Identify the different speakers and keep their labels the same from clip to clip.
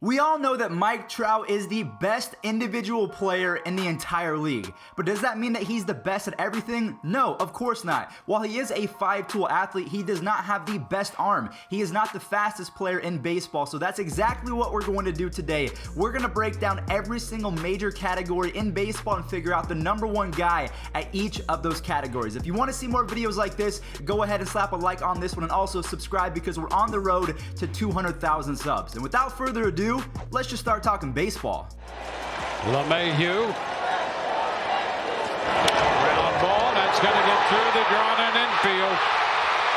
Speaker 1: We all know that Mike Trout is the best individual player in the entire league, but does that mean that he's the best at everything? No, of course not. While he is a five-tool athlete, he does not have the best arm. He is not the fastest player in baseball, so that's exactly what we're going to do today. We're going to break down every single major category in baseball and figure out the number one guy at each of those categories. If you want to see more videos like this, go ahead and slap a like on this one and also subscribe because we're on the road to 200,000 subs. And without further ado, let's just start talking baseball.
Speaker 2: LeMahieu. Ground ball. That's going to get through the drawn in infield.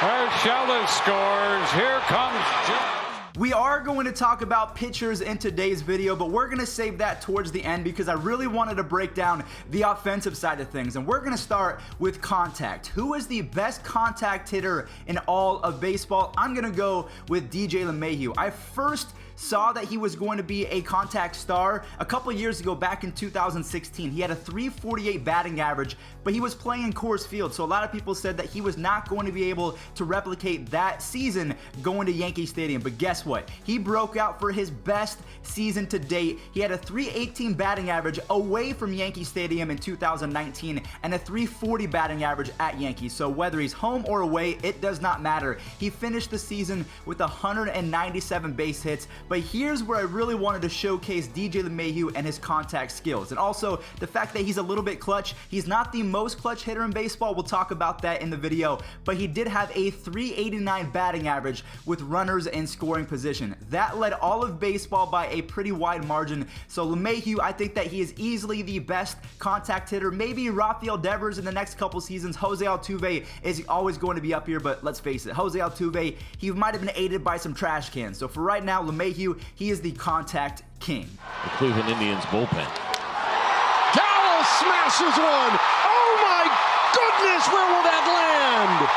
Speaker 2: Urshela scores. Here comes Joe.
Speaker 1: We are going to talk about pitchers in today's video, but we're going to save that towards the end because I really wanted to break down the offensive side of things. And we're going to start with contact. Who is the best contact hitter in all of baseball? I'm going to go with DJ LeMahieu. I first saw that he was going to be a contact star a couple years ago back in 2016. He had a .348 batting average, but he was playing in Coors Field, so a lot of people said that he was not going to be able to replicate that season going to Yankee Stadium. But guess what? He broke out for his best season to date. He had a .318 batting average away from Yankee Stadium in 2019 and a .340 batting average at Yankees. So whether he's home or away, it does not matter. He finished the season with 197 base hits. But here's where I really wanted to showcase DJ LeMahieu and his contact skills. And also the fact that he's a little bit clutch. He's not the most clutch hitter in baseball. We'll talk about that in the video. But he did have a .389 batting average with runners in scoring position. That led all of baseball by a pretty wide margin. So LeMahieu, I think that he is easily the best contact hitter. Maybe Rafael Devers in the next couple seasons. Jose Altuve is always going to be up here, but let's face it, Jose Altuve, he might have been aided by some trash cans. So for right now, LeMahieu, he is the contact king.
Speaker 3: The Cleveland Indians bullpen.
Speaker 4: Gallo smashes one. Oh my goodness, where will that land?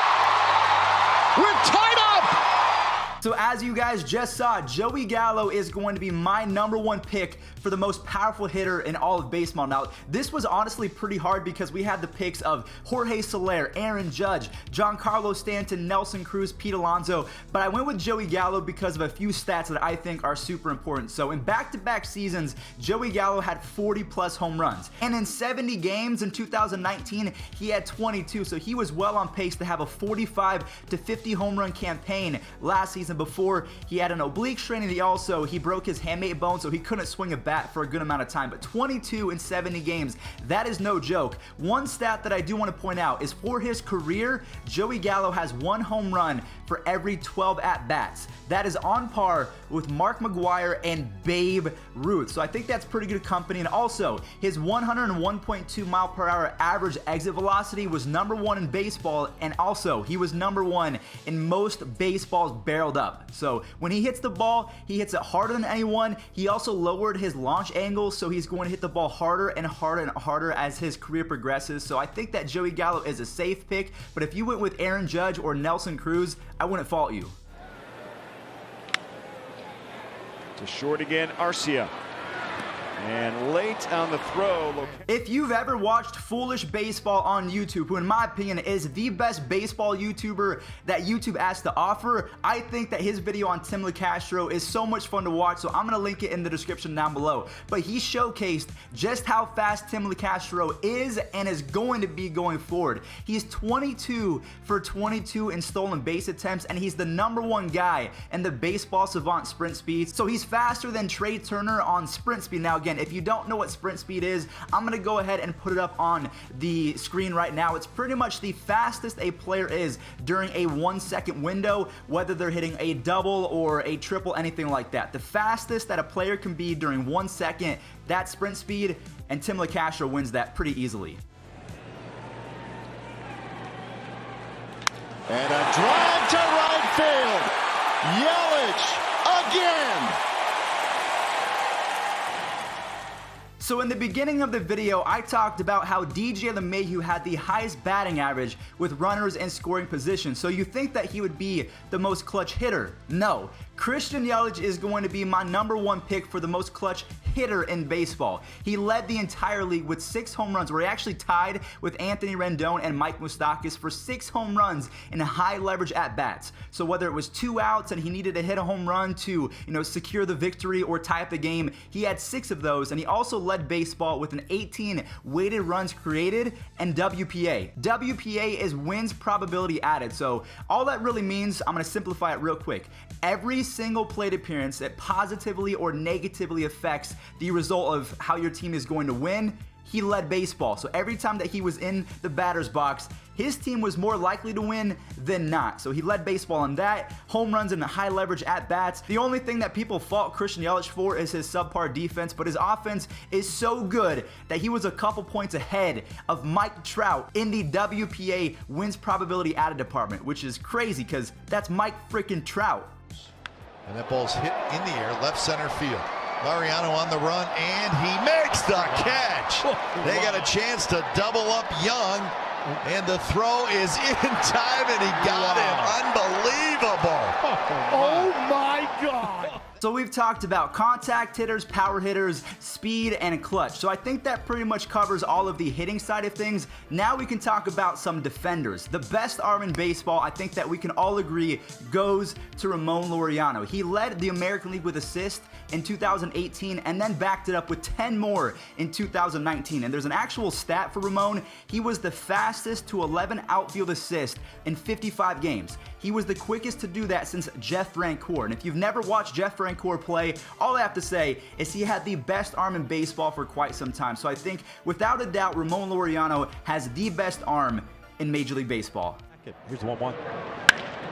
Speaker 4: We're tied up.
Speaker 1: So as you guys just saw, Joey Gallo is going to be my number one pick for the most powerful hitter in all of baseball. Now, this was honestly pretty hard because we had the picks of Jorge Soler, Aaron Judge, Giancarlo Stanton, Nelson Cruz, Pete Alonso, but I went with Joey Gallo because of a few stats that I think are super important. So in back-to-back seasons, Joey Gallo had 40+ home runs. And in 70 games in 2019, he had 22. So he was well on pace to have a 45 to 50 home run campaign last season. Before he had an oblique strain, and he broke his hamate bone, so he couldn't swing a bat for a good amount of time. But 22 in 70 games, that is no joke. One stat that I do want to point out is for his career, Joey Gallo has 1 home run for every 12 at-bats. That is on par with Mark McGwire and Babe Ruth. So I think that's pretty good company. And also, his 101.2 mile per hour average exit velocity was number 1 in baseball, and also he was number 1 in most baseballs barreled up. So when he hits the ball, he hits it harder than anyone. He also lowered his launch angle, so he's going to hit the ball harder and harder and harder as his career progresses. So I think that Joey Gallo is a safe pick, but if you went with Aaron Judge or Nelson Cruz, I wouldn't fault you.
Speaker 4: To short again, Arcia. And late on the throw.
Speaker 1: If you've ever watched Foolish Baseball on YouTube, who in my opinion is the best baseball YouTuber that YouTube has to offer, I think that his video on Tim LeCastro is so much fun to watch, so I'm going to link it in the description down below. But he showcased just how fast Tim LeCastro is and is going to be going forward. He's 22 for 22 in stolen base attempts, and he's the number 1 guy in the Baseball Savant sprint speed. So he's faster than Trey Turner on sprint speed. Now again, if you don't know what sprint speed is, I'm going to go ahead and put it up on the screen right now. It's pretty much the fastest a player is during a 1 second window, whether they're hitting a double or a triple, anything like that. The fastest that a player can be during 1 second, that's sprint speed, and Tim LeCastro wins that pretty easily.
Speaker 4: And a drive to right field. Yelich again.
Speaker 1: So in the beginning of the video, I talked about how DJ LeMahieu had the highest batting average with runners in scoring position. So you think that he would be the most clutch hitter? No. Christian Yelich is going to be my #1 pick for the most clutch hitter in baseball. He led the entire league with 6 home runs, where he actually tied with Anthony Rendon and Mike Moustakas for 6 home runs in high leverage at-bats. So whether it was 2 outs and he needed to hit a home run to, secure the victory or tie up the game, he had 6 of those, and he also led baseball with an 18 weighted runs created and WPA. WPA is wins probability added, so all that really means, I'm going to simplify it real quick. Every single plate appearance that positively or negatively affects the result of how your team is going to win, he led baseball. So every time that he was in the batter's box, his team was more likely to win than not. So he led baseball on that. Home runs and the high leverage at-bats. The only thing that people fault Christian Yelich for is his subpar defense, but his offense is so good that he was a couple points ahead of Mike Trout in the WPA wins probability added department, which is crazy because that's Mike freaking Trout.
Speaker 5: And that ball's hit in the air, left center field. Mariano on the run, and he makes the catch. They got a chance to double up Young, and the throw is in time, and he got him. Unbelievable.
Speaker 4: Oh my God.
Speaker 1: So we've talked about contact hitters, power hitters, speed, and clutch. So I think that pretty much covers all of the hitting side of things. Now we can talk about some defenders. The best arm in baseball, I think that we can all agree, goes to Ramon Laureano. He led the American League with assists in 2018 and then backed it up with 10 more in 2019. And there's an actual stat for Ramon. He was the fastest to 11 outfield assists in 55 games. He was the quickest to do that since Jeff Francoeur. And if you've never watched Jeff Francoeur play, all I have to say is he had the best arm in baseball for quite some time. So I think without a doubt, Ramon Laureano has the best arm in Major League Baseball.
Speaker 6: Here's the 1-1.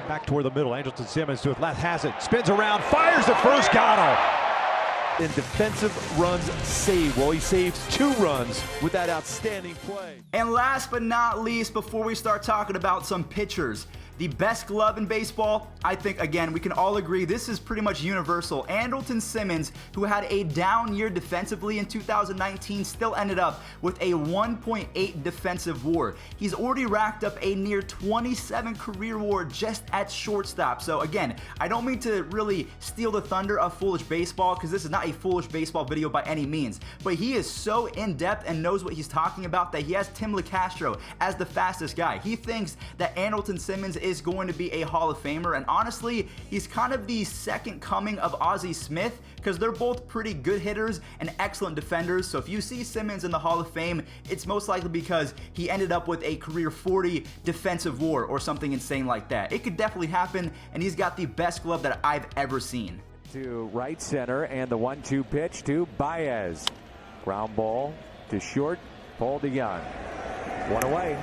Speaker 6: Back toward the middle. Andrelton Simmons to his left, has it, spins around, fires the first, got him. In defensive runs saved. Well, he saves 2 runs with that outstanding play.
Speaker 1: And last but not least, before we start talking about some pitchers, the best glove in baseball, I think, again, we can all agree this is pretty much universal. Andrelton Simmons, who had a down year defensively in 2019, still ended up with a 1.8 defensive WAR. He's already racked up a near 27 career WAR just at shortstop. So again, I don't mean to really steal the thunder of Foolish Baseball, because this is not a Foolish Baseball video by any means, but he is so in-depth and knows what he's talking about that he has Tim LeCastro as the fastest guy. He thinks that Andrelton Simmons is going to be a Hall of Famer, and honestly, he's kind of the second coming of Ozzie Smith, because they're both pretty good hitters and excellent defenders. So if you see Simmons in the Hall of Fame, it's most likely because he ended up with a career 40 defensive WAR or something insane like that. It could definitely happen, and he's got the best glove that I've ever seen.
Speaker 7: To right center, and the 1-2 pitch to Baez. Ground ball to short, Paul DeYoung. 1 away.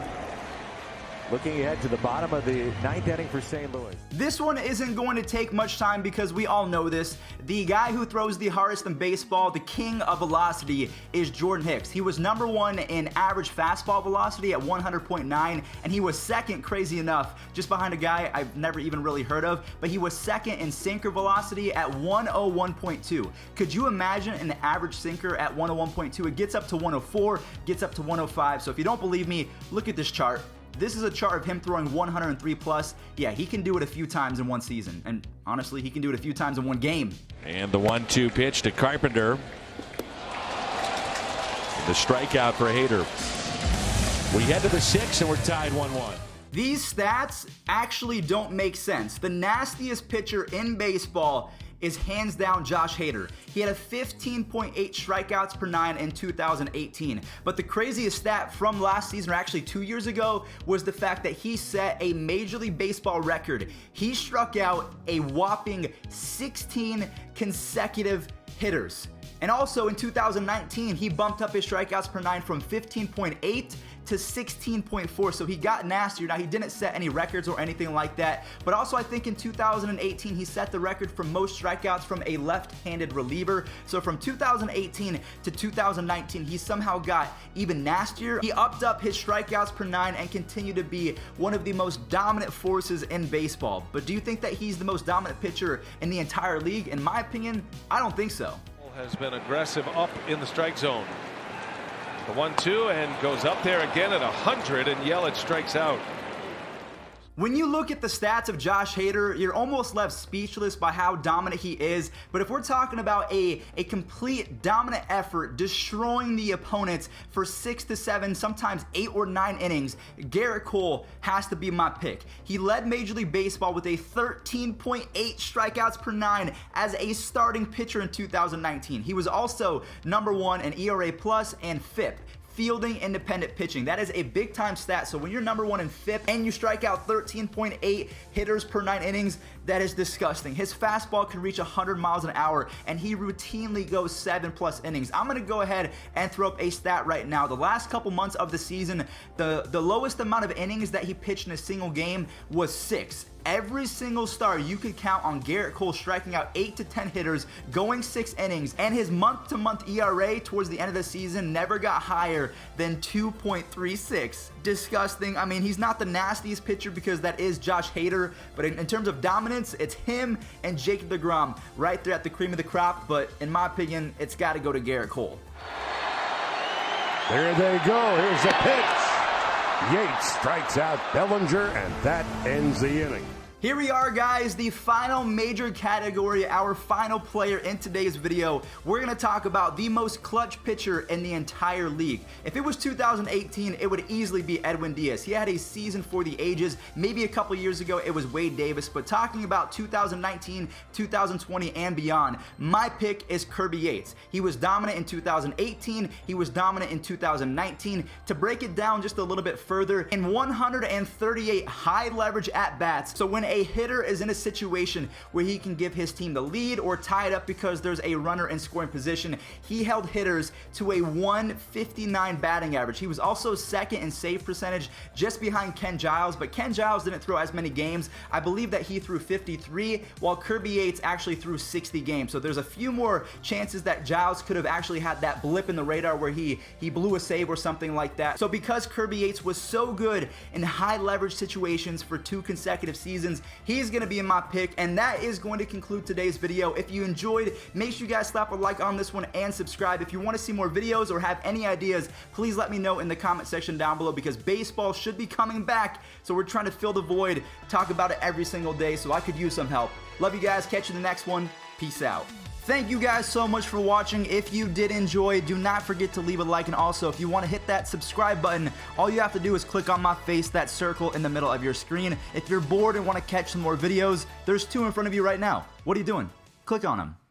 Speaker 7: Looking ahead to the bottom of the 9th inning for St. Louis.
Speaker 1: This one isn't going to take much time because we all know this. The guy who throws the hardest in baseball, the king of velocity, is Jordan Hicks. He was #1 in average fastball velocity at 100.9, and he was second, crazy enough, just behind a guy I've never even really heard of, but he was second in sinker velocity at 101.2. Could you imagine an average sinker at 101.2? It gets up to 104, gets up to 105. So if you don't believe me, look at this chart. This is a chart of him throwing 103 plus. Yeah, he can do it a few times in one season. And honestly, he can do it a few times in one game.
Speaker 3: And the 1-2 pitch to Carpenter. The strikeout for Hader. We head to the 6th, and we're tied 1-1.
Speaker 1: These stats actually don't make sense. The nastiest pitcher in baseball is hands down Josh Hader. He had a 15.8 strikeouts per 9 in 2018. But the craziest stat from last season, or actually 2 years ago, was the fact that he set a Major League Baseball record. He struck out a whopping 16 consecutive hitters. And also in 2019, he bumped up his strikeouts per 9 from 15.8 to 16.4, so he got nastier. Now, he didn't set any records or anything like that, but also I think in 2018, he set the record for most strikeouts from a left-handed reliever. So from 2018 to 2019, he somehow got even nastier. He upped up his strikeouts per 9 and continued to be one of the most dominant forces in baseball. But do you think that he's the most dominant pitcher in the entire league? In my opinion, I don't think so.
Speaker 8: Has been aggressive up in the strike zone. The 1-2 and goes up there again at 100, and Yelich strikes out.
Speaker 1: When you look at the stats of Josh Hader, you're almost left speechless by how dominant he is. But if we're talking about a complete dominant effort, destroying the opponents for 6 to 7, sometimes 8 or 9 innings, Garrett Cole has to be my pick. He led Major League Baseball with a 13.8 strikeouts per 9 as a starting pitcher in 2019. He was also #1 in ERA plus and FIP. Fielding independent pitching. That is a big time stat. So when you're #1 in FIP and you strike out 13.8 hitters per 9 innings, that is disgusting. His fastball can reach 100 miles an hour and he routinely goes 7+ innings. I'm going to go ahead and throw up a stat right now. The last couple months of the season, the lowest amount of innings that he pitched in a single game was 6. Every single start you could count on Garrett Cole striking out 8 to 10 hitters, going 6 innings, and his month-to-month ERA towards the end of the season never got higher than 2.36. Disgusting. I mean, he's not the nastiest pitcher because that is Josh Hader, but in terms of dominance, it's him and Jacob deGrom right there at the cream of the crop, but in my opinion, it's got to go to Garrett Cole.
Speaker 9: There they go. Here's the pitch. Yates strikes out Bellinger, and that ends the inning.
Speaker 1: Here we are, guys, the final major category, our final player in today's video. We're going to talk about the most clutch pitcher in the entire league. If it was 2018, it would easily be Edwin Diaz. He had a season for the ages. Maybe a couple years ago, it was Wade Davis. But talking about 2019, 2020, and beyond, my pick is Kirby Yates. He was dominant in 2018. He was dominant in 2019. To break it down just a little bit further, in 138 high leverage at-bats. So when a hitter is in a situation where he can give his team the lead or tie it up because there's a runner in scoring position, he held hitters to a 159 batting average. He was also second in save percentage, just behind Ken Giles, but Ken Giles didn't throw as many games. I believe that he threw 53, while Kirby Yates actually threw 60 games. So there's a few more chances that Giles could have actually had that blip in the radar where he blew a save or something like that. So because Kirby Yates was so good in high leverage situations for 2 consecutive seasons, he's going to be in my pick, and that is going to conclude today's video. If you enjoyed, make sure you guys slap a like on this one and subscribe. If you want to see more videos or have any ideas, please let me know in the comment section down below, because baseball should be coming back, so we're trying to fill the void, talk about it every single day, so I could use some help. Love you guys. Catch you in the next one. Peace out. Thank you guys so much for watching. If you did enjoy, do not forget to leave a like, and also if you want to hit that subscribe button, all you have to do is click on my face, that circle in the middle of your screen. If you're bored and want to catch some more videos, there's 2 in front of you right now. What are you doing? Click on them.